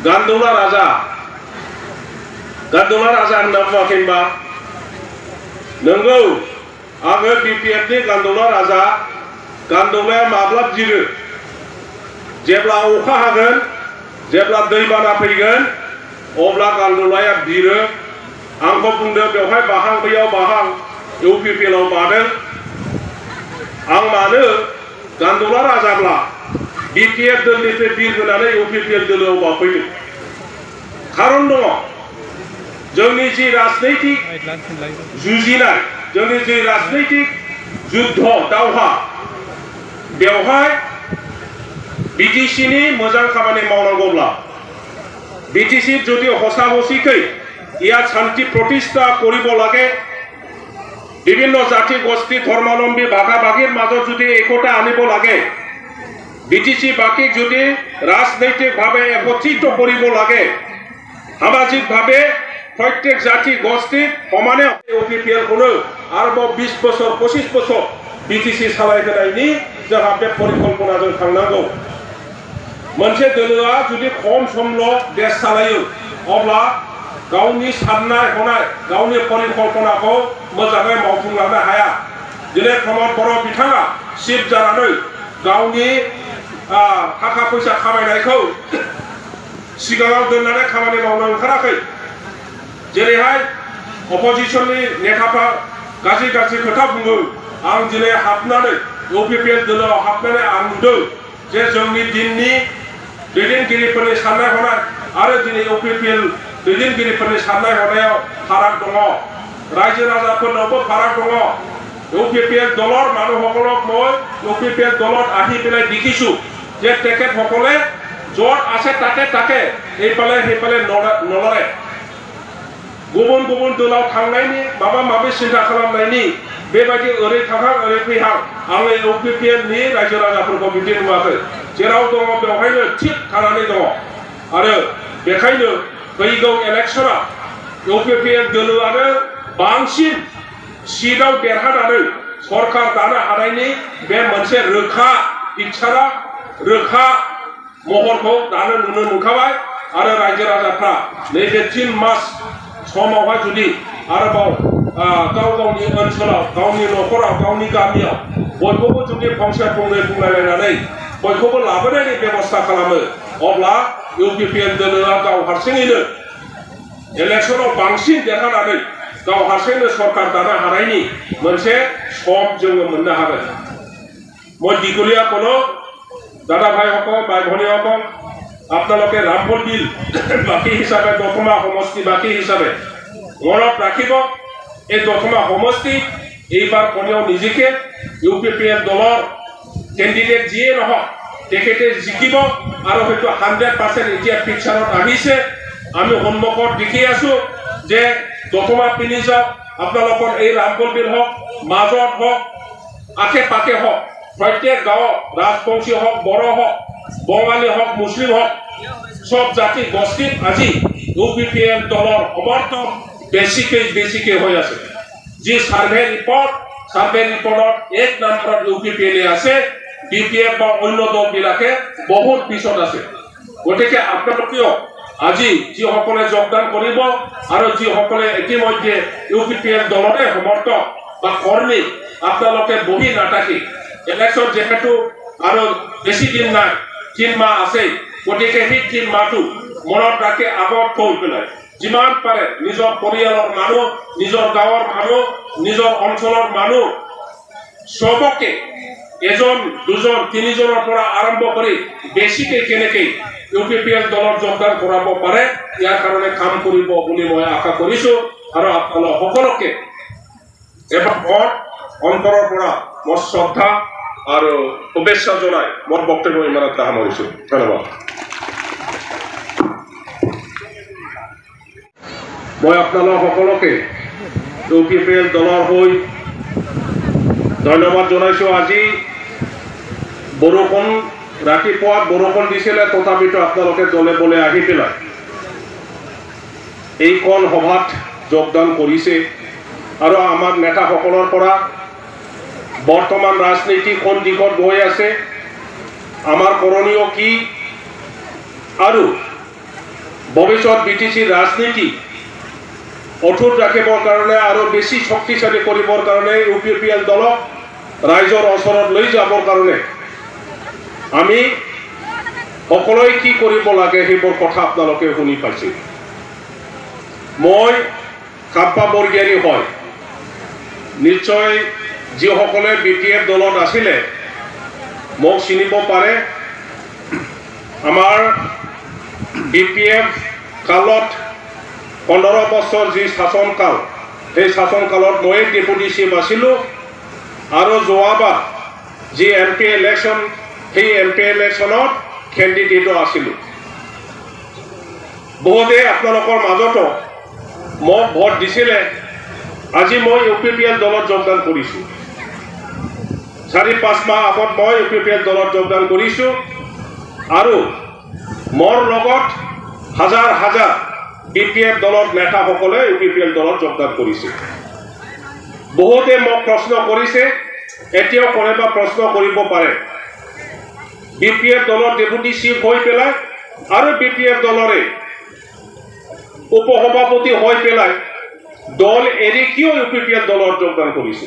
गान्दौला राजा होनना बुङाखैबा नंगौ आङो BPF नि गान्दौला राजा गान्दौलाया माब्ला बिरो जेब्ला अखा हागोन जेब्ला दैबाना फैगोन अब्ला गान्दौलाया बिरो आंखौ बुंदों बेवहाय बाहां बैयाव बाहां UPPL आव बादों आं मानो गान्दौला राजाब्ला BPF दलनिफ्राय बिरबोनानै UPPL दोलोआव बाफैदों खारन दङ जोंनि जि राजनैतिक जुजिनाय जोंनि जि राजनैतिक युद्ध दावहा बेवहाय BTC नि मोजां खामानि मावनांगौब्ला BTC যদি হসা হসিকৈ ইয়াত শান্তি প্ৰতিষ্ঠা কৰিব লাগে বিভিন্ন জাতি গোষ্ঠী ধৰ্মাৱলম্বী ভাগা-ভাগীৰ মাজত যদি একতা আনিব লাগে BTC বাকী যদি ৰাজনৈতিকভাৱে একত্ৰিত কৰিব লাগে সামাজিকভাৱে প্ৰত্যেক জাতি গোষ্ঠী সমানে UPPL কোনো আৰু 20 বছৰ 25 বছৰ BTC सालायहोनायनि जोंहा बे परिकल्पनाजों थांनांगौ मोनसे दोलोआ जुदि खम समल' देश सालायो अब्ला गावनि साननाय हनाय गावनि परिकल्पनाखौ मोजाङै मावफुंलांनो हाया दिनै प्रमद बर' बिथाङा चिफ जानानै गावनि थाखा फैसा खामायनायखौ सिगाङाव दोननानै खामानि मावनो ओंखाराखै जेरैहाय अपोजिशननि नेताफ्रा गाज्रि गाज्रि खोथा बुङो आं दिनै हाबनानै UPPL दोलोआव हाबनानै आं नुदों जे जोंनि दिननि दैदेनगिरिफोरनि साननाय हनाय आरो दिनै UPPL दैदेनगिरिफोरनि साननाय हनायाव फाराग दङ रायजो राजाफोरनावबो फाराग दङ UPPL দলৰ মানুহসকলক মই UPPL দলত আহি পেলাই দেখিছো যে তেখেতসকলে য'ত আছে তাকে এইফালে সেইফালে নলৰে गुबुन गुबुन दोलाव थांनायनि माबा माबि सिन्था खालामनायनि बेबायदि ओरै थांहां ओरै फैहां आङो UPPL नि रायजो राजाफोरखौ बिदि नुवाखै जेराव दङ बेवहायनो थिग थानानै दङ आरो बेखायनो फैगौ इलेक्शना UPPL दोलोआनो बांसिन सीटआव देरहानानै सरकार दानो हानायनि बे मोनसे रोखा इच्छा रोखा महरखौ दानो नुनो मोनखाबाय आरो रायजो राजाफ्रा नैबे 3 मास समावहाय जुदि आरोबाव गावनि ओनसोलाव गावनि न'खराव गावनि गामियाव बयखौबो जुदि फंसे फंनै बुंलायलायनानै बयखौबो लाबोनायनि बेबस्था खालामो अब्ला UPPL दोलोआ गाव हारसिङैनो इलेक्शनाव बांसिन देरहानानै गाव हारसिङैनो सरकार दानो हानायनि मोनसे सम जोङो मोननो हागोन মই দীঘলীয়া কোনো দাদা ভাইসকল ভাই ভনীসকল আপোনালোকে ৰামপুৰ বিল বাকী হিচাপে দতমা সমষ্টি বাকী হিচাপে মনত ৰাখিব এই দতমা সমষ্টি এইবাৰ কোনেও নিজকে UPPL দলৰ কেণ্ডিডেট যিয়ে নহওক তেখেতে জিকিব আৰু হয়তো 100% এতিয়া পিকচাৰত আহিছে আমি সন্মুখত দেখি আছো যে দতমা পিনি যাওক আপোনালোকৰ এই ৰামপুৰ বিল হওক মাজত হওক আশে পাশে হওক प्रत्येक गाँव राजवंशी हक बड़ो हक बंगाली हक मुस्लिम हक सब जाति गोष्ठी आज UPPL दलर समर्थन बेसिके हो आछे जी सार्भे रिपोर्ट 1 नम्बर UPPL आछे BPF बा अन्य दल बिलाके बहुत पिছত आछे गतिके आपनालोकेও আজি जी सकले योगदान करिब आरो जी सकले इतिमध्ये UPPL दलरे समर्थक बा कर्मी आपनालोके बहि नाथाकि इलेक्शन जेहेतु आरो बेसि दिन ना 3 माह আছে গতিকে সেই 3 মাহটো মনত ৰাখি আগত থৈ পেলাই যিমান পাৰে নিজৰ পৰিয়ালৰ মানুহ নিজৰ গাঁৱৰ মানুহ নিজৰ অঞ্চলৰ মানুহ সবকে এজন দুজন তিনিজনৰ পৰা আৰম্ভ কৰি বেছিকে কেনেকৈ UPPL দলৰ যোগদান কৰাব পাৰে ইয়াৰ কাৰণে কাম কৰিব বুলি মই আশা কৰিছো আৰু আপোনালোক সকলোকে এবাৰ অন্তৰৰ পৰা মোৰ শ্ৰদ্ধা और शुभेच्छा जनाय मोर बक्तव्य इमानत सामरिছো धन्यवाद मैं आपनालोक सकलोके UPPL दलर হৈ धन्यवाद जनाइছো আজি बरषुण रातिपुৱা बरषुण दिছিলে তথাপিতো আপোনালোকে দলে বলে আহি পেলাই এইখন সভাত যোগদান কৰিছে আৰু আমাৰ নেতা সকলৰ পৰা बर्तमान राजनीति कोन दिखत गई आछे आमार करणीय कि आरु ভৱিষ্যত বিটিচিৰ ৰাজনীতি অটুট ৰাখিবৰ কাৰণে আৰু বেছি শক্তিশালী কৰিবৰ কাৰণে UPPL দলক ৰাইজৰ ওচৰত লৈ যাবৰ কাৰণে আমি সকলোৱে কি কৰিব লাগে সেইবোৰ কথা আপোনালোকে শুনি পাইছে। মই কাপ্পা বৰগিয়ানী হয়, নিশ্চয় যিসকলে BPF দলত আছিলে মোক চিনিব পাৰে। আমাৰ BPF কালত 15 বছৰ যি শাসনকাল, সেই শাসনকালত মই ডেপুটি চিফ আছিলোঁ আৰু যোৱাবাৰ যি MP ইলেকশ্যন, সেই MP ইলেকশ্যনত কেণ্ডিডেটো আছিলোঁ। বহুতে আপোনালোকৰ মাজতো মোক ভোট দিছিলে। আজি মই UPPL দলত যোগদান কৰিছোঁ। 4-5 মাহ আগত মই UPPL দলত যোগদান কৰিছোঁ আৰু মোৰ লগত হাজাৰ হাজাৰ BPF দলৰ নেতাসকলে UPPL দলত যোগদান কৰিছে। বহুতে মোক প্ৰশ্ন কৰিছে, এতিয়াও কোনোবা প্ৰশ্ন কৰিব পাৰে, BPF দলৰ ডেপুটি চিফ হৈ পেলাই আৰু BPF দলৰে উপসভাপতি হৈ পেলাই দল এৰি কিয় UPPL দলত যোগদান কৰিছে?